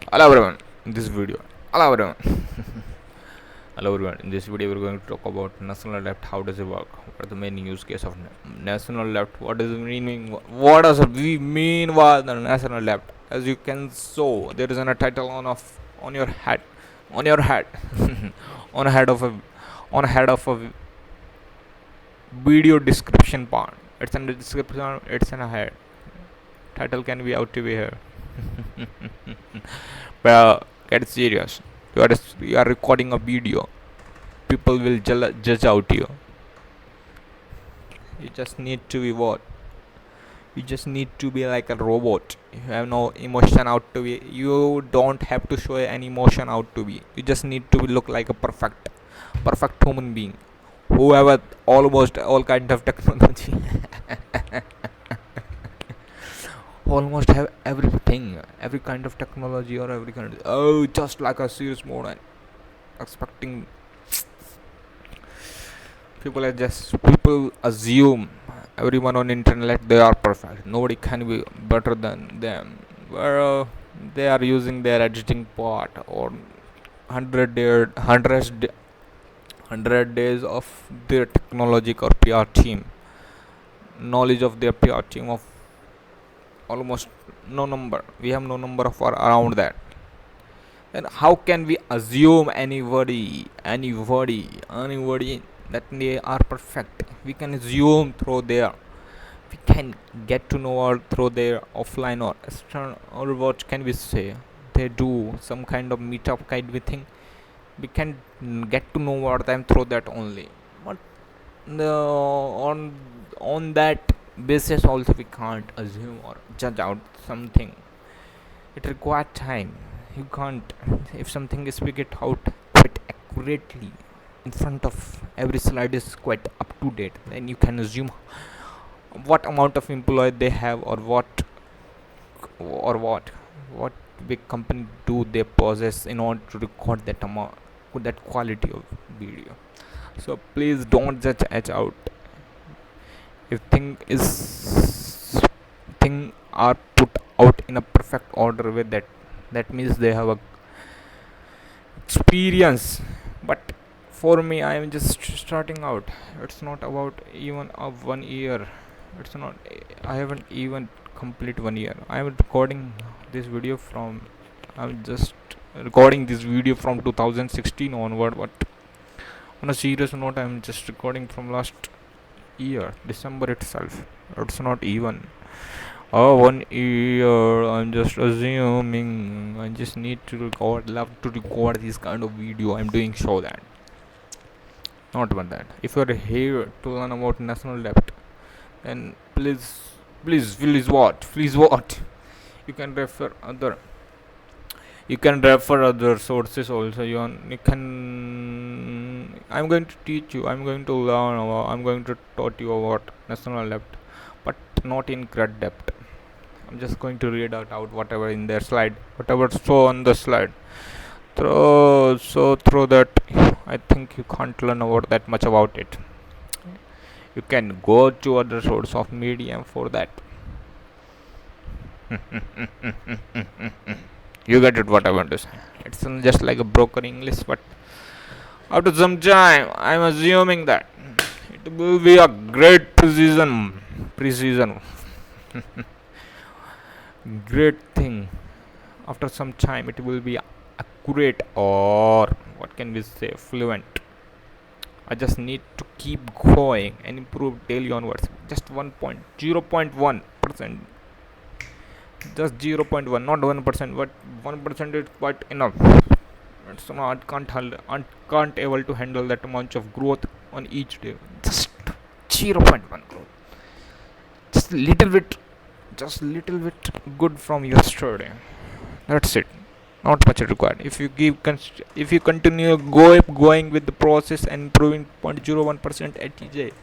Hello everyone. In this video, hello everyone. Hello everyone. In this video, we're going to talk about national left. How does it work? What are the main use case of national left? What does it mean? What does we mean by the national left? As you can saw, there is a title on your hat, on your hat, on a head of a on a head of a video description part. It's in the description. It's in a head. Title can be out to be here. But get serious. You are recording a video. People will judge out you. You just need to be what? You just need to be like a robot. You have no emotion out to be. You don't have to show any emotion out to be. You just need to look like a perfect human being. Who have almost all kind of technology. Almost have everything, every kind of technology or every kind of, just like a serious mode and expecting people assume everyone on internet they are perfect, nobody can be better than them, where they are using their editing part or 100 days of their technologic or PR team knowledge of their PR team of almost no number. We have no number of around that. And how can we assume anybody that they are perfect? We can assume through their. We can get to know or through their offline or external, or what can we say? They do some kind of meetup kind of thing. We can get to know about them through that only. But on that basis also we can't assume or judge out something. It requires time. You can't, if something is figured out quite accurately in front of every slide is quite up to date, then you can assume what amount of employee they have, or what big company do they possess in order to record that amount, that quality of video. So please don't judge edge out. If thing are put out in a perfect order with that means they have a experience. But for me, I am just starting out. It's not about even of 1 year. It's not, I haven't even complete 1 year. I am recording this video from, I'm just recording this video from 2016 onward. But on a serious note, I'm just recording from last year December itself. It's not even 1 year. I'm just assuming. I just need to record, love to record this kind of video. I'm doing show that, not about that. If you're here to learn about national debt, then please what? You can refer other. You can refer other sources also. You can. I'm going to teach you. I'm going to learn. I'm going to taught you about national debt, but not in great depth. I'm just going to read out whatever in their slide, whatever show on the slide. Through that, I think you can't learn about that much about it. You can go to other source of medium for that. You get it? What I want to say. It's just like a broken English, but after some time, I'm assuming that it will be a great precision, great thing. After some time it will be accurate, or what can we say, fluent. I just need to keep going and improve daily onwards. Just 0.1%, just 0.1, not 1%, but 1% is quite enough. It's not, can't able to handle that much of growth on each day. Just 0.1 growth, just little bit good from yesterday. That's it. Not much required. If you continue going with the process and improving 0.01% at each,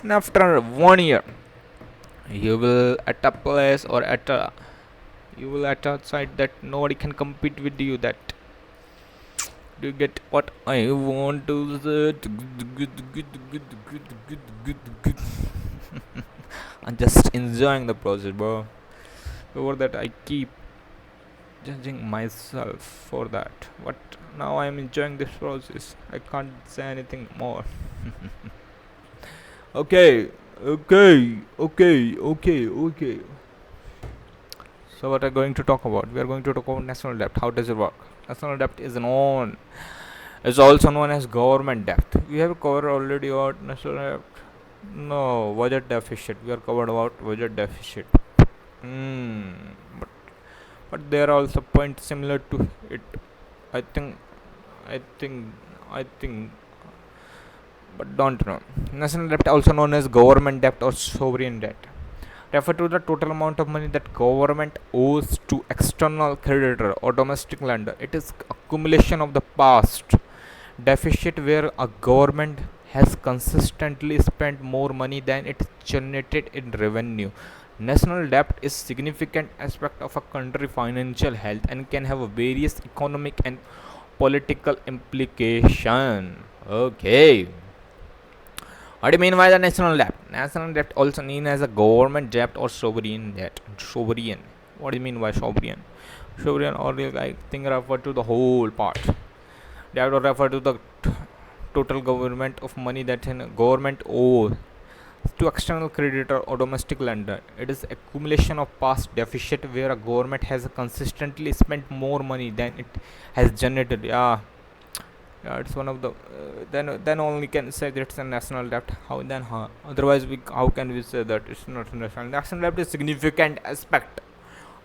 and after 1 year, you will at a place or you will at a site that nobody can compete with you. That, do you get what I want to say? Good. I'm just enjoying the process, bro. Over that, I keep judging myself for that. But now I am enjoying this process. I can't say anything more. Okay, okay. So what are we going to talk about? We are going to talk about national debt. How does it work? National debt is also known as government debt. We have covered already about national debt. No, budget deficit. We are covered about budget deficit. Hmm. But but there are also points similar to it. I think. I think. I think. But don't know. National debt, also known as government debt or sovereign debt, refer to the total amount of money that government owes to external creditor or domestic lender. It is accumulation of the past deficit where a government has consistently spent more money than it generated in revenue. National debt is significant aspect of a country financial health and can have a various economic and political implication. Okay. What do you mean by the national debt? National debt, also known as a government debt or sovereign debt. Sovereign. What do you mean by sovereign? Sovereign, or I think refer to the whole part. Debt refer to the total government of money that a government owes to external creditor or domestic lender. It is accumulation of past deficit where a government has consistently spent more money than it has generated. Yeah, it's one of the then only can say that it's a national debt. Otherwise how can we say that it's not national? National debt is significant aspect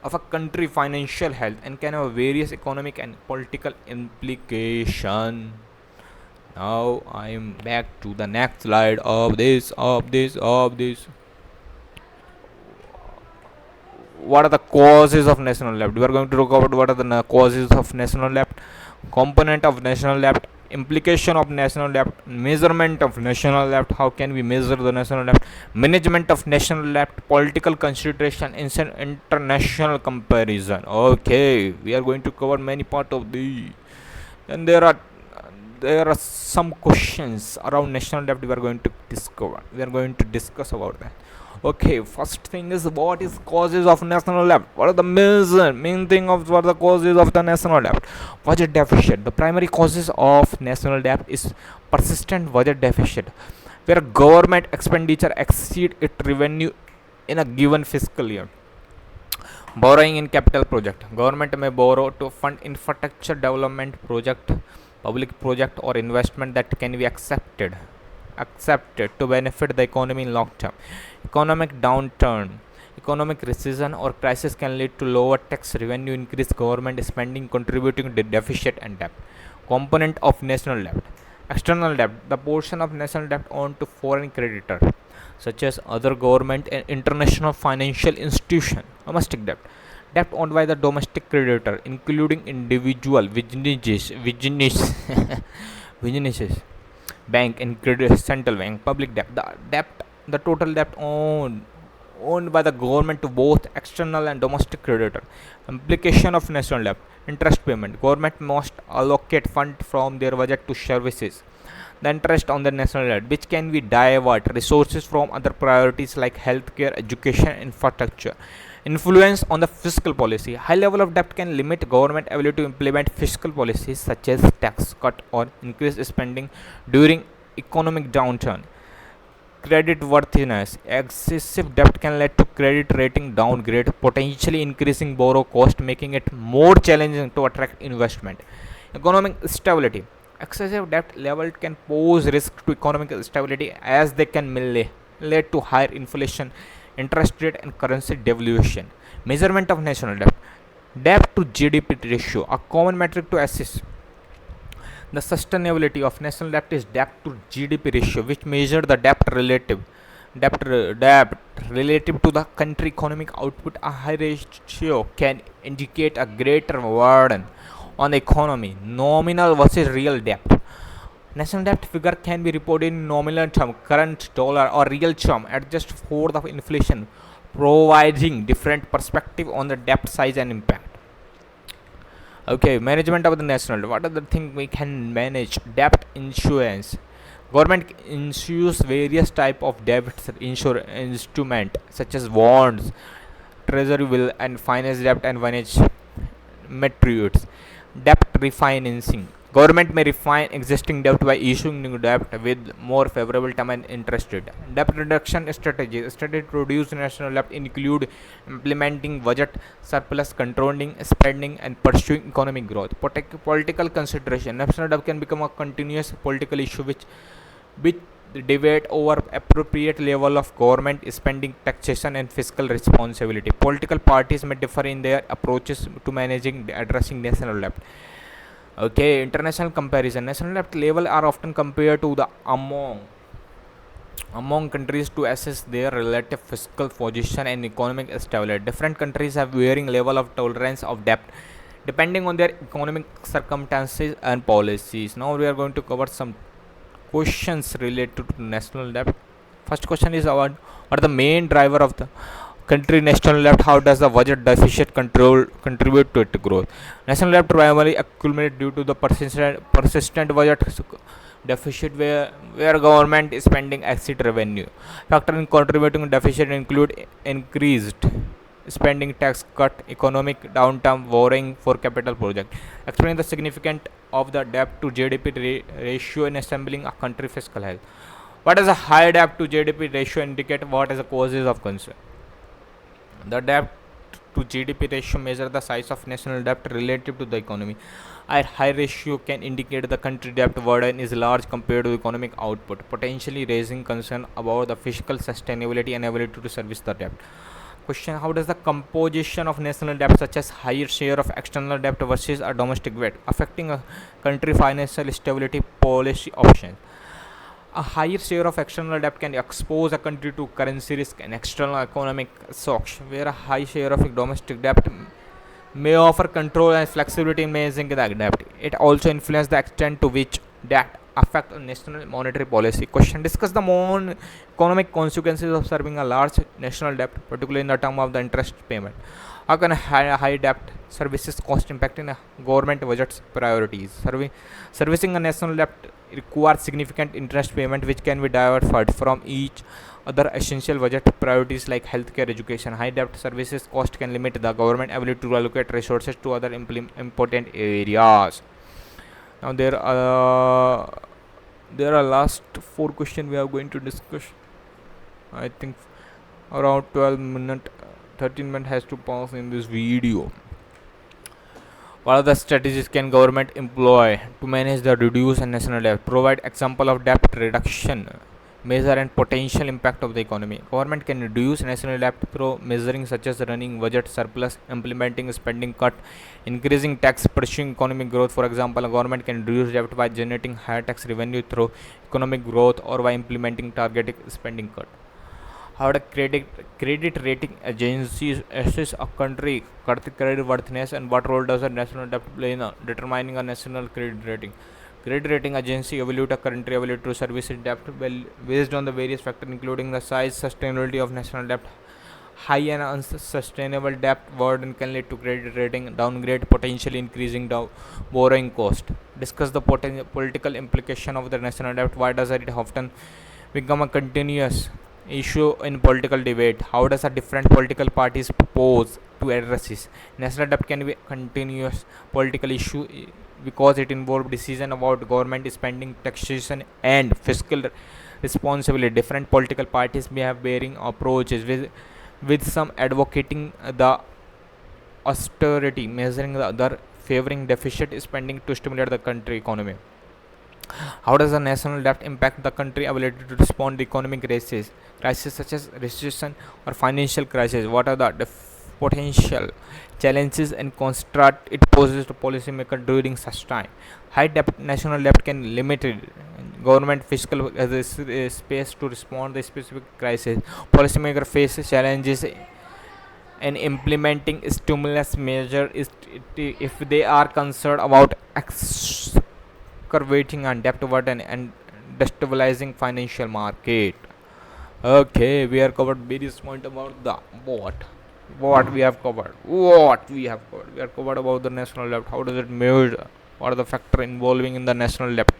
of a country financial health and can have various economic and political implication. Now I am back to the next slide of this. What are the causes of national debt? We are going to talk about what are the causes of national debt, component of national debt, implication of national debt, measurement of national debt, how can we measure the national debt, management of national debt, political consideration, international comparison. Okay, we are going to cover many part of the. Then there are some questions around national debt we are going to discover. We are going to discuss about that. Okay, first thing is what is causes of national debt? What are the main thing of what are the causes of the national debt? Budget deficit. The primary causes of national debt is persistent budget deficit, where government expenditure exceed its revenue in a given fiscal year. Borrowing in capital project. Government may borrow to fund infrastructure development project, public project or investment that can be accepted to benefit the economy in long term. Economic downturn, economic recession or crisis can lead to lower tax revenue, increased government spending, contributing to deficit and debt. Component of national debt. External debt, the portion of national debt owed to foreign creditor, such as other government and international financial institution. Domestic debt, debt owned by the domestic creditor, including individual businesses, bank and credit central bank. Public debt, the total debt owned by the government to both external and domestic creditor. Implication of national debt. Interest payment, government must allocate fund from their budget to services the interest on the national debt, which can be divert resources from other priorities like healthcare, education, infrastructure. Influence on the fiscal policy. High level of debt can limit government ability to implement fiscal policies such as tax cut or increase spending during economic downturn. Credit worthiness. Excessive debt can lead to credit rating downgrade, potentially increasing borrow cost, making it more challenging to attract investment. Economic stability. Excessive debt level can pose risk to economic stability as they can lead to higher inflation, interest rate, and currency devaluation. Measurement of national debt. Debt to GDP ratio, a common metric to assess the sustainability of national debt is debt to GDP ratio, which measure the debt relative to the country economic output. A high ratio can indicate a greater burden on the economy. Nominal versus real debt. National debt figure can be reported in nominal term, current dollar or real term, adjusted for the inflation, providing different perspective on the debt size and impact. Okay, management of the national debt. What are the things we can manage? Debt insurance. Government insures various type of debt instrument such as bonds, treasury bill, and finance debt and metrics. Debt refinancing. Government may refine existing debt by issuing new debt with more favorable term and interest rate. Debt reduction strategies. Strategy to reduce national debt include implementing budget surplus, controlling spending, and pursuing economic growth. Political consideration. National debt can become a continuous political issue which debate over appropriate level of government spending, taxation, and fiscal responsibility. Political parties may differ in their approaches to managing addressing national debt. Okay, international comparison. National debt level are often compared to the among countries to assess their relative fiscal position and economic stability. Different countries have varying level of tolerance of debt depending on their economic circumstances and policies. Now we are going to cover some questions related to national debt. First question is about what are the main driver of the country national debt? How does the budget deficit control contribute to its growth? National debt primarily accumulate due to the persistent budget deficit where government spending exceed revenue. Factor in contributing deficit include increased spending, tax cut, economic downturn, borrowing for capital project. Explain the significance of the debt to GDP ratio in assembling a country fiscal health. What is a high debt to GDP ratio indicate? What is the causes of concern? The debt to GDP ratio measures the size of national debt relative to the economy. A high ratio can indicate the country debt burden is large compared to economic output, potentially raising concern about the fiscal sustainability and ability to service the debt. Question: how does the composition of national debt, such as higher share of external debt versus a domestic debt, affecting a country financial stability policy options? A higher share of external debt can expose a country to currency risk and external economic shocks, where a high share of domestic debt may offer control and flexibility in managing the debt. It also influences the extent to which debt affect national monetary policy. Question: discuss the more economic consequences of serving a large national debt, particularly in the term of the interest payment. How can a high debt services cost impacting a government budget's priorities? Servicing a national debt requires significant interest payment, which can be diverted from each other essential budget priorities like healthcare, education. High debt services cost can limit the government ability to allocate resources to other important areas. Now there are last four questions we are going to discuss. I think around 12 minutes, 13 minutes has to pass in this video. What are the strategies can government employ to manage the reduce and national debt? Provide example of debt reduction measure and potential impact of the economy. Government can reduce national debt through measuring such as running budget surplus, implementing spending cut, increasing tax, pursuing economic growth. For example, a government can reduce debt by generating higher tax revenue through economic growth or by implementing targeted spending cut. How the credit rating agencies assess a country credit worthiness, and what role does a national debt play in determining a national credit rating? Credit rating agency evaluate a country ability to service its debt based on the various factors including the size, sustainability of national debt. High and unsustainable debt burden can lead to credit rating downgrade, potentially increasing borrowing cost. Discuss the political implication of the national debt. Why does it often become a continuous issue in political debate? How does a different political parties propose to address this? National debt can be a continuous political issue because it involves decision about government spending, taxation, and fiscal responsibility. Different political parties may have varying approaches, with some advocating the austerity measuring, the other favoring deficit spending to stimulate the country economy. How does the national debt impact the country ability to respond to economic crises such as recession or financial crisis? What are the potential challenges and constraint it poses to policymakers during such time? High debt, national debt can limit government fiscal space to respond to specific crisis. Policymakers face challenges in implementing stimulus measure if they are concerned about curvating and debt burden and destabilizing financial market. Okay, we have covered various points about the what we have covered. We have covered about the national debt. How does it measure? What are the factors involving in the national debt?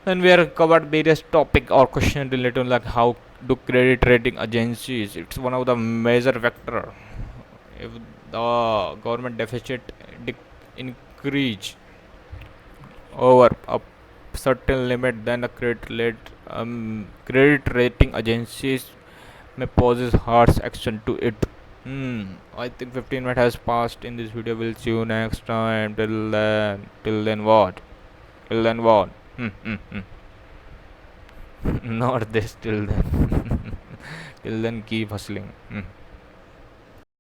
Then we have covered various topic or question related to like how do credit rating agencies. It's one of the major factor. If the government deficit increase over a certain limit, then the credit rating agencies may poses harsh action to it. I think 15 minutes has passed in this video. We'll see you next time. Till then what? Till then what? Not this. Till then. Till then keep hustling.